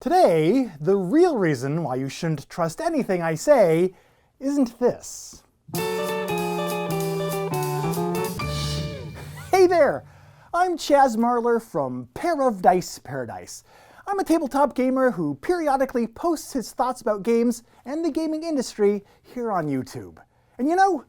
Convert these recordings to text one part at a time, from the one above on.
Today, the real reason why you shouldn't trust anything I say isn't this. Hey there! I'm Chaz Marler from Pair of Dice Paradise. I'm a tabletop gamer who periodically posts his thoughts about games and the gaming industry here on YouTube. And you know,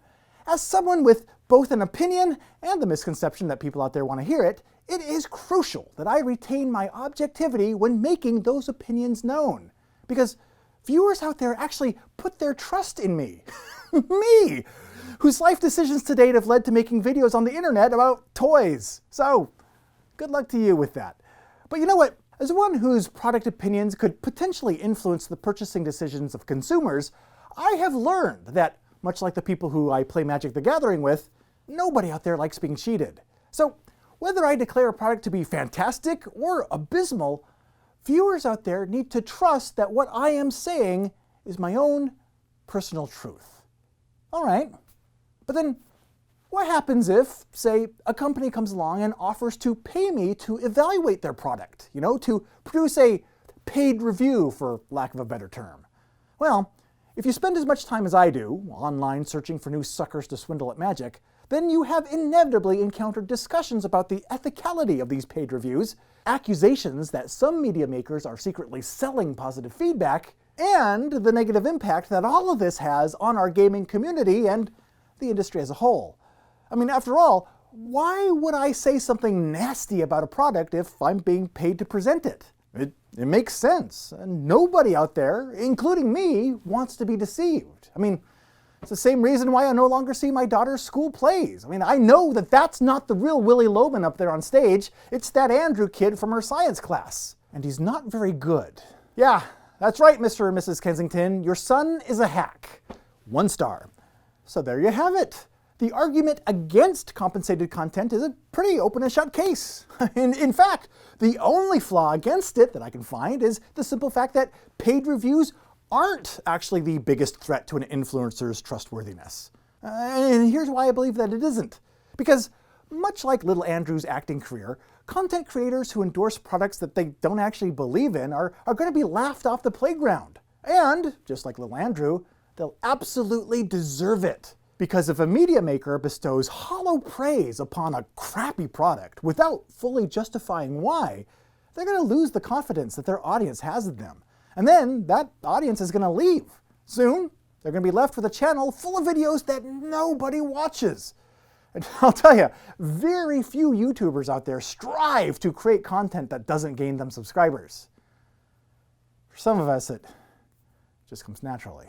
as someone with both an opinion and the misconception that people out there want to hear it, it is crucial that I retain my objectivity when making those opinions known. Because viewers out there actually put their trust in me. Me! Whose life decisions to date have led to making videos on the internet about toys. So, good luck to you with that. But you know what? As one whose product opinions could potentially influence the purchasing decisions of consumers, I have learned that, much like the people who I play Magic the Gathering with, nobody out there likes being cheated. So, whether I declare a product to be fantastic or abysmal, viewers out there need to trust that what I am saying is my own personal truth. All right, but then what happens if, say, a company comes along and offers to pay me to evaluate their product, to produce a paid review, for lack of a better term? Well, if you spend as much time as I do online searching for new suckers to swindle at Magic, then you have inevitably encountered discussions about the ethicality of these paid reviews, accusations that some media makers are secretly selling positive feedback, and the negative impact that all of this has on our gaming community and the industry as a whole. I mean, after all, why would I say something nasty about a product if I'm being paid to present it? It makes sense, and nobody out there, including me, wants to be deceived. I mean, it's the same reason why I no longer see my daughter's school plays. I mean, I know that that's not the real Willie Loman up there on stage. It's that Andrew kid from her science class. And he's not very good. Yeah, that's right, Mr. and Mrs. Kensington. Your son is a hack. 1 star. So there you have it. The argument against compensated content is a pretty open and shut case. In fact, the only flaw against it that I can find is the simple fact that paid reviews aren't actually the biggest threat to an influencer's trustworthiness. And here's why I believe that it isn't. Because much like little Andrew's acting career, content creators who endorse products that they don't actually believe in are going to be laughed off the playground. And, just like little Andrew, they'll absolutely deserve it. Because if a media maker bestows hollow praise upon a crappy product without fully justifying why, they're going to lose the confidence that their audience has in them. And then that audience is going to leave. Soon, they're going to be left with a channel full of videos that nobody watches. And I'll tell you, very few YouTubers out there strive to create content that doesn't gain them subscribers. For some of us, it just comes naturally.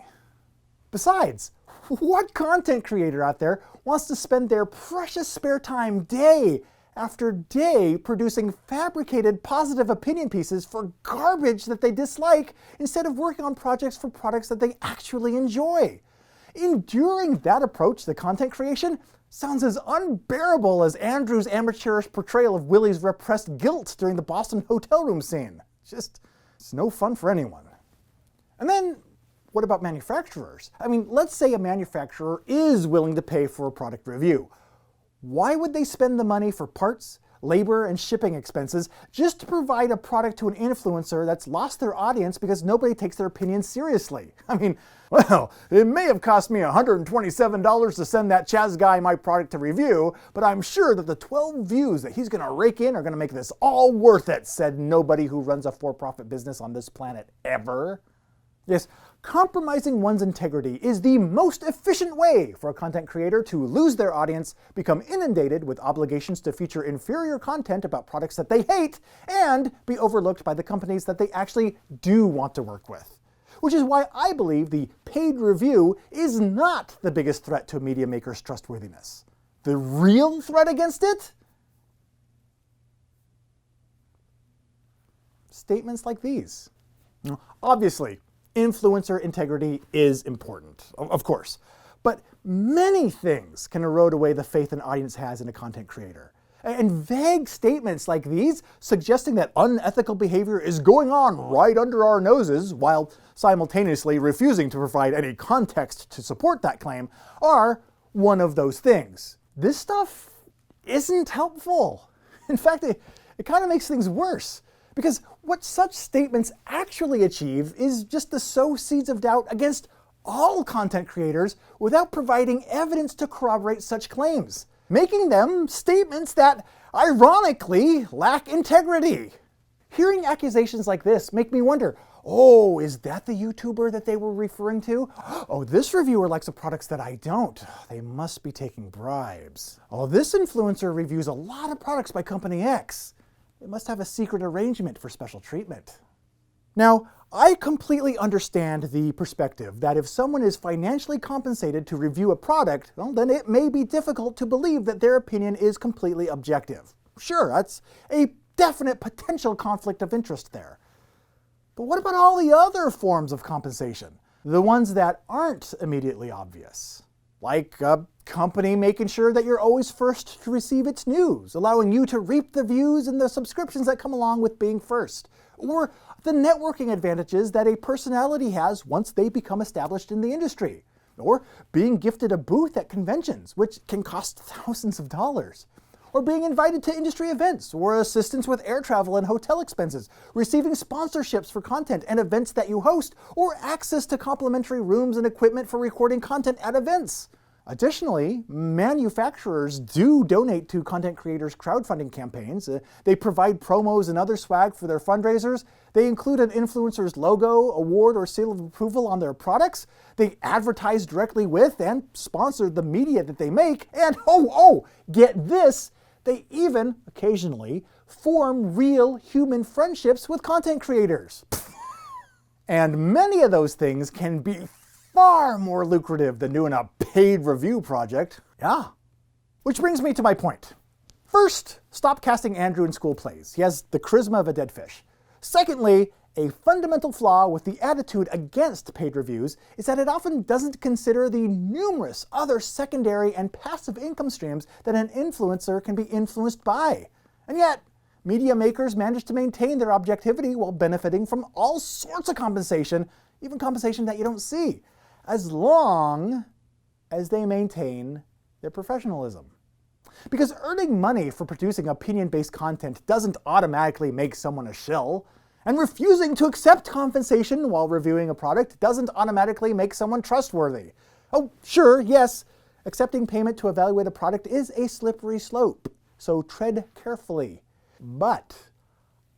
Besides, what content creator out there wants to spend their precious spare time day after day producing fabricated positive opinion pieces for garbage that they dislike instead of working on projects for products that they actually enjoy? Enduring that approach to content creation sounds as unbearable as Andrew's amateurish portrayal of Willie's repressed guilt during the Boston hotel room scene. It's no fun for anyone. And then, what about manufacturers? I mean, let's say a manufacturer is willing to pay for a product review. Why would they spend the money for parts, labor, and shipping expenses just to provide a product to an influencer that's lost their audience because nobody takes their opinions seriously? I mean, well, it may have cost me $127 to send that Chaz guy my product to review, but I'm sure that the 12 views that he's going to rake in are going to make this all worth it, said nobody who runs a for-profit business on this planet ever. Yes, compromising one's integrity is the most efficient way for a content creator to lose their audience, become inundated with obligations to feature inferior content about products that they hate, and be overlooked by the companies that they actually do want to work with. Which is why I believe the paid review is not the biggest threat to a media maker's trustworthiness. The real threat against it? Statements like these. Obviously, influencer integrity is important, of course, but many things can erode away the faith an audience has in a content creator. And vague statements like these, suggesting that unethical behavior is going on right under our noses while simultaneously refusing to provide any context to support that claim, are one of those things. This stuff isn't helpful. In fact, it kind of makes things worse. Because what such statements actually achieve is just to sow seeds of doubt against all content creators without providing evidence to corroborate such claims, making them statements that, ironically, lack integrity. Hearing accusations like this make me wonder, oh, is that the YouTuber that they were referring to? Oh, this reviewer likes the products that I don't. They must be taking bribes. Oh, this influencer reviews a lot of products by company X. They must have a secret arrangement for special treatment. Now, I completely understand the perspective that if someone is financially compensated to review a product, well, then it may be difficult to believe that their opinion is completely objective. Sure, that's a definite potential conflict of interest there. But what about all the other forms of compensation? The ones that aren't immediately obvious? Like a company making sure that you're always first to receive its news, allowing you to reap the views and the subscriptions that come along with being first. Or the networking advantages that a personality has once they become established in the industry. Or being gifted a booth at conventions, which can cost thousands of dollars. Or being invited to industry events, or assistance with air travel and hotel expenses, receiving sponsorships for content and events that you host, or access to complimentary rooms and equipment for recording content at events. Additionally, manufacturers do donate to content creators' crowdfunding campaigns. They provide promos and other swag for their fundraisers. They include an influencer's logo, award, or seal of approval on their products. They advertise directly with and sponsor the media that they make. And get this, they even, occasionally, form real human friendships with content creators. And many of those things can be far more lucrative than doing a paid review project. Yeah. Which brings me to my point. First, stop casting Andrew in school plays. He has the charisma of a dead fish. Secondly, a fundamental flaw with the attitude against paid reviews is that it often doesn't consider the numerous other secondary and passive income streams that an influencer can be influenced by. And yet, media makers manage to maintain their objectivity while benefiting from all sorts of compensation, even compensation that you don't see, as long as they maintain their professionalism. Because earning money for producing opinion-based content doesn't automatically make someone a shill, and refusing to accept compensation while reviewing a product doesn't automatically make someone trustworthy. Oh, sure, yes, accepting payment to evaluate a product is a slippery slope, so tread carefully. But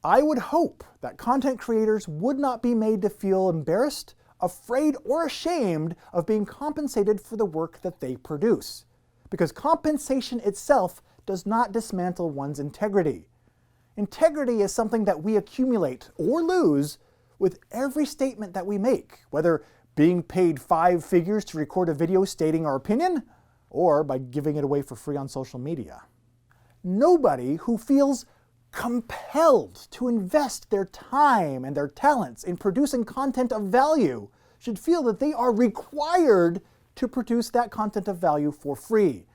I would hope that content creators would not be made to feel embarrassed, afraid, or ashamed of being compensated for the work that they produce. Because compensation itself does not dismantle one's integrity. Integrity is something that we accumulate or lose with every statement that we make, whether being paid 5 figures to record a video stating our opinion, or by giving it away for free on social media. Nobody who feels compelled to invest their time and their talents in producing content of value should feel that they are required to produce that content of value for free.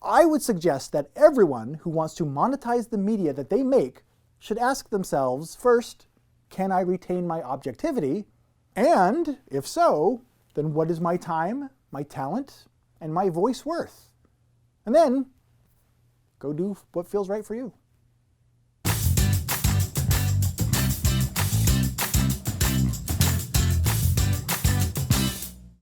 I would suggest that everyone who wants to monetize the media that they make should ask themselves, first, can I retain my objectivity? And if so, then what is my time, my talent, and my voice worth? And then, go do what feels right for you.